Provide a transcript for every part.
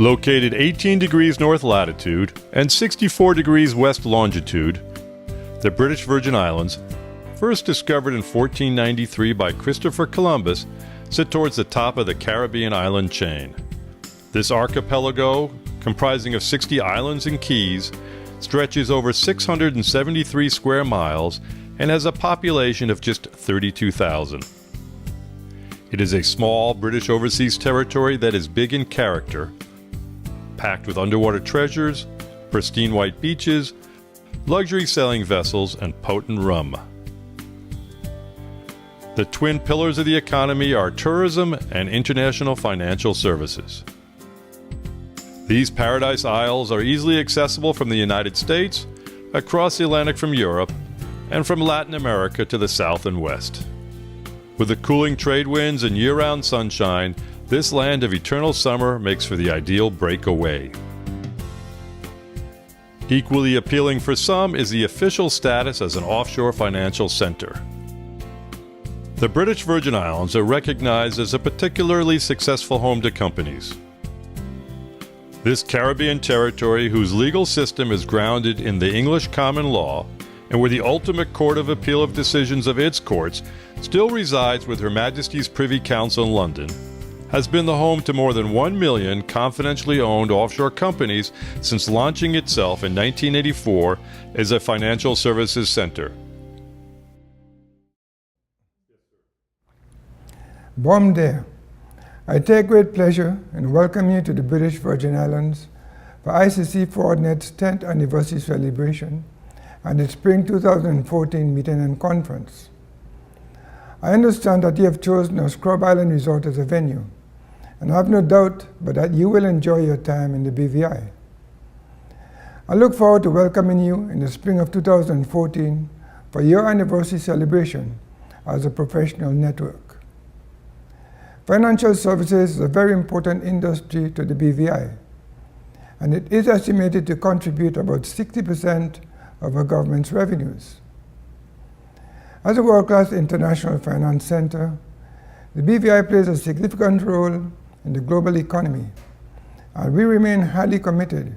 Located 18 degrees north latitude and 64 degrees west longitude, the British Virgin Islands, first discovered in 1493 by Christopher Columbus, sit towards the top of the Caribbean island chain. This archipelago, comprising of 60 islands and keys, stretches over 673 square miles and has a population of just 32,000. It is a small British overseas territory that is big in character, packed with underwater treasures, pristine white beaches, luxury sailing vessels, and potent rum. The twin pillars of the economy are tourism and international financial services. These Paradise Isles are easily accessible from the United States, across the Atlantic from Europe, and from Latin America to the south and west. With the cooling trade winds and year-round sunshine, this land of eternal summer makes for the ideal breakaway. Equally appealing for some is the official status as an offshore financial center. The British Virgin Islands are recognized as a particularly successful home to companies. This Caribbean territory, whose legal system is grounded in the English common law, and where the ultimate court of appeal of decisions of its courts still resides with Her Majesty's Privy Council in London, has been the home to more than 1 million confidentially owned offshore companies since launching itself in 1984 as a financial services center. Bom dia. I take great pleasure in welcoming you to the British Virgin Islands for ICC FraudNet's 10th anniversary celebration and its Spring 2014 meeting and conference. I understand that you have chosen our Scrub Island Resort as a venue, and I have no doubt but that you will enjoy your time in the BVI. I look forward to welcoming you in the spring of 2014 for your anniversary celebration as a professional network. Financial services is a very important industry to the BVI, and it is estimated to contribute about 60% of our government's revenues. As a world-class international finance center, the BVI plays a significant role in the global economy, and we remain highly committed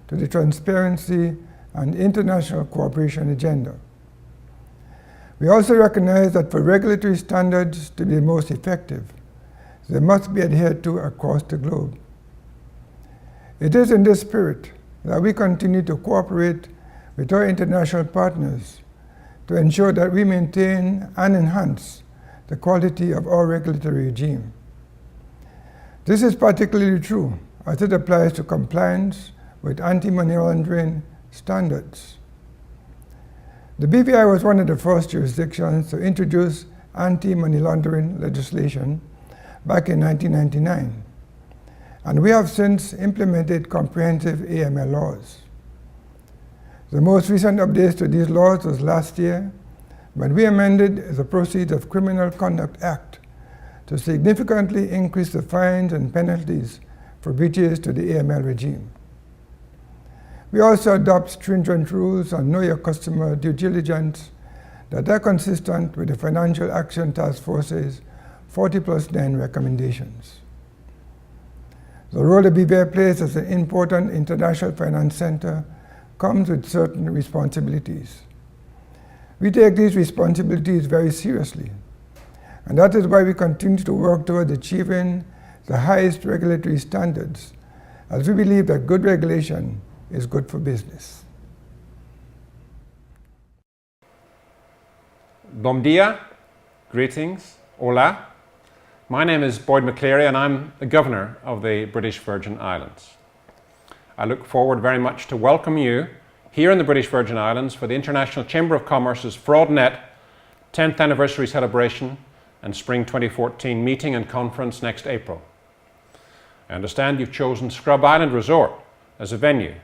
to the transparency and international cooperation agenda. We also recognize that for regulatory standards to be most effective, they must be adhered to across the globe. It is in this spirit that we continue to cooperate with our international partners to ensure that we maintain and enhance the quality of our regulatory regime. This is particularly true as it applies to compliance with anti-money laundering standards. The BVI was one of the first jurisdictions to introduce anti-money laundering legislation back in 1999, and we have since implemented comprehensive AML laws. The most recent updates to these laws was last year, when we amended the Proceeds of Criminal Conduct Act to significantly increase the fines and penalties for breaches to the AML regime. We also adopt stringent rules on know your customer due diligence that are consistent with the Financial Action Task Force's 40+9 recommendations. The role the BVI plays as an important international finance center comes with certain responsibilities. We take these responsibilities very seriously, and that is why we continue to work toward achieving the highest regulatory standards, as we believe that good regulation is good for business. Bom dia, greetings, hola. My name is Boyd McCleary and I'm the Governor of the British Virgin Islands. I look forward very much to welcome you here in the British Virgin Islands for the International Chamber of Commerce's FraudNet 10th anniversary celebration and Spring 2014 meeting and conference next April. I understand you've chosen Scrub Island Resort as a venue.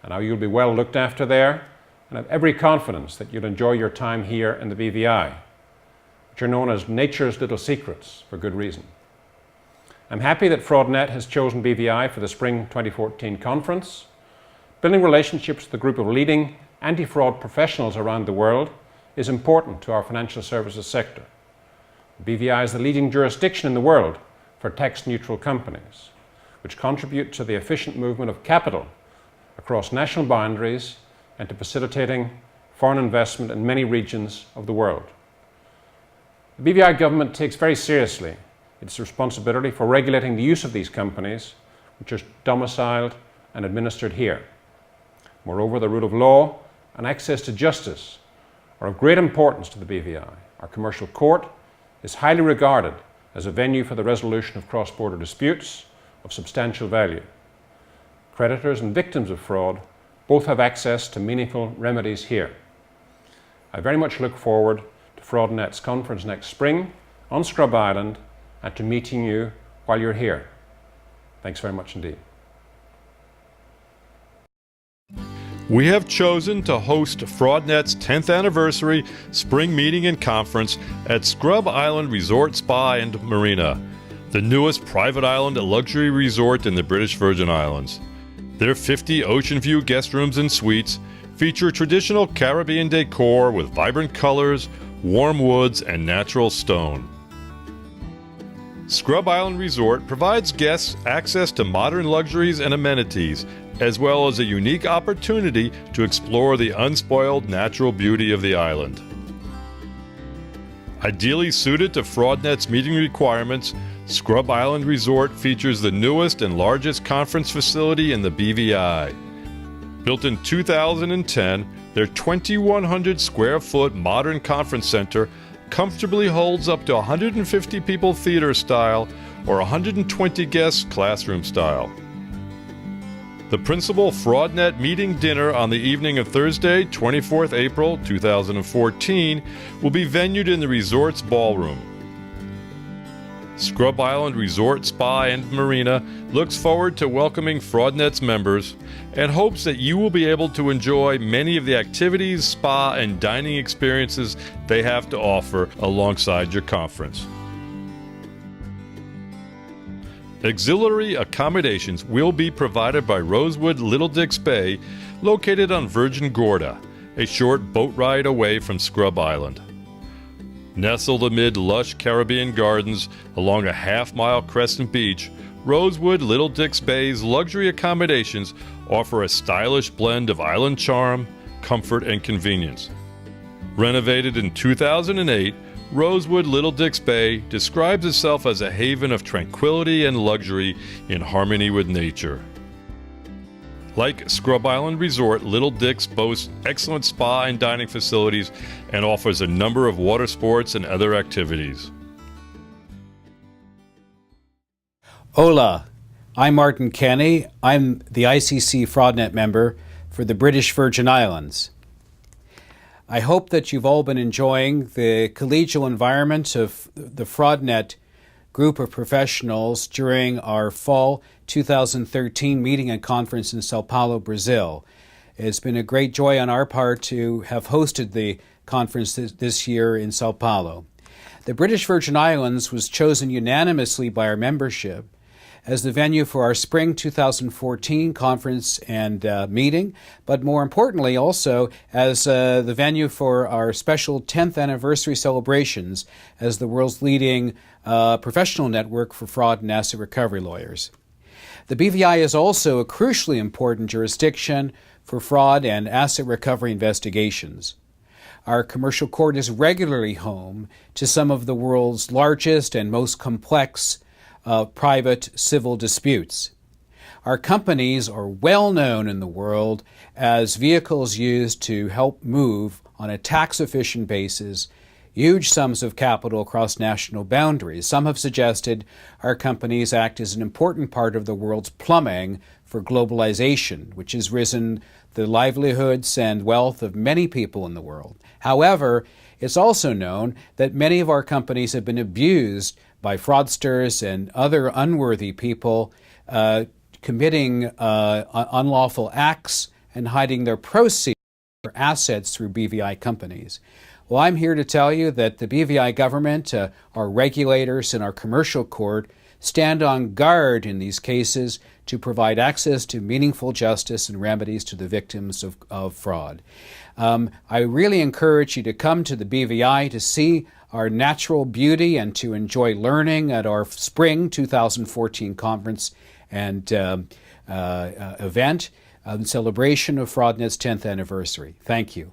And now you'll be well looked after there, and I have every confidence that you'll enjoy your time here in the BVI, which are known as nature's little secrets for good reason. I'm happy that FraudNet has chosen BVI for the Spring 2014 conference. Building relationships with a group of leading anti-fraud professionals around the world is important to our financial services sector. BVI is the leading jurisdiction in the world for tax-neutral companies, which contribute to the efficient movement of capital across national boundaries and to facilitating foreign investment in many regions of the world. The BVI government takes very seriously its responsibility for regulating the use of these companies, which are domiciled and administered here. Moreover, the rule of law and access to justice are of great importance to the BVI. Our commercial court is highly regarded as a venue for the resolution of cross-border disputes of substantial value. Creditors and victims of fraud both have access to meaningful remedies here. I very much look forward to FraudNet's conference next spring on Scrub Island and to meeting you while you're here. Thanks very much indeed. We have chosen to host FraudNet's 10th anniversary spring meeting and conference at Scrub Island Resort Spa and Marina, the newest private island luxury resort in the British Virgin Islands. Their 50 ocean view guest rooms and suites feature traditional Caribbean decor with vibrant colors, warm woods, and natural stone. Scrub Island Resort provides guests access to modern luxuries and amenities, as well as a unique opportunity to explore the unspoiled natural beauty of the island. Ideally suited to FraudNet's meeting requirements, Scrub Island Resort features the newest and largest conference facility in the BVI. Built in 2010, their 2,100 square foot modern conference center comfortably holds up to 150 people theater style or 120 guests classroom style. The principal FraudNet meeting dinner on the evening of Thursday, 24th April 2014, will be venued in the resort's ballroom. Scrub Island Resort Spa and Marina looks forward to welcoming FraudNet's members and hopes that you will be able to enjoy many of the activities, spa, and dining experiences they have to offer alongside your conference. Auxiliary accommodations will be provided by Rosewood Little Dix Bay, located on Virgin Gorda, a short boat ride away from Scrub Island. Nestled amid lush Caribbean gardens along a half-mile crescent beach, Rosewood Little Dix Bay's luxury accommodations offer a stylish blend of island charm, comfort, and convenience. Renovated in 2008, Rosewood Little Dix Bay describes itself as a haven of tranquility and luxury in harmony with nature. Like Scrub Island Resort, Little Dix boasts excellent spa and dining facilities and offers a number of water sports and other activities. Hola, I'm Martin Kenny. I'm the ICC FraudNet member for the British Virgin Islands. I hope that you've all been enjoying the collegial environment of the FraudNet group of professionals during our fall 2013 meeting and conference in Sao Paulo, Brazil. It's been a great joy on our part to have hosted the conference this year in Sao Paulo. The British Virgin Islands was chosen unanimously by our membership as the venue for our spring 2014 conference and meeting, but more importantly also as the venue for our special 10th anniversary celebrations as the world's leading professional network for fraud and asset recovery lawyers. The BVI is also a crucially important jurisdiction for fraud and asset recovery investigations. Our commercial court is regularly home to some of the world's largest and most complex private civil disputes. Our companies are well known in the world as vehicles used to help move on a tax-efficient basis huge sums of capital across national boundaries. Some have suggested our companies act as an important part of the world's plumbing for globalization, which has risen the livelihoods and wealth of many people in the world. However, it's also known that many of our companies have been abused by fraudsters and other unworthy people committing unlawful acts and hiding their proceeds or assets through BVI companies. Well, I'm here to tell you that the BVI government, our regulators, and our commercial court stand on guard in these cases to provide access to meaningful justice and remedies to the victims of fraud. I really encourage you to come to the BVI to see our natural beauty and to enjoy learning at our spring 2014 conference and event in celebration of FraudNet's 10th anniversary. Thank you.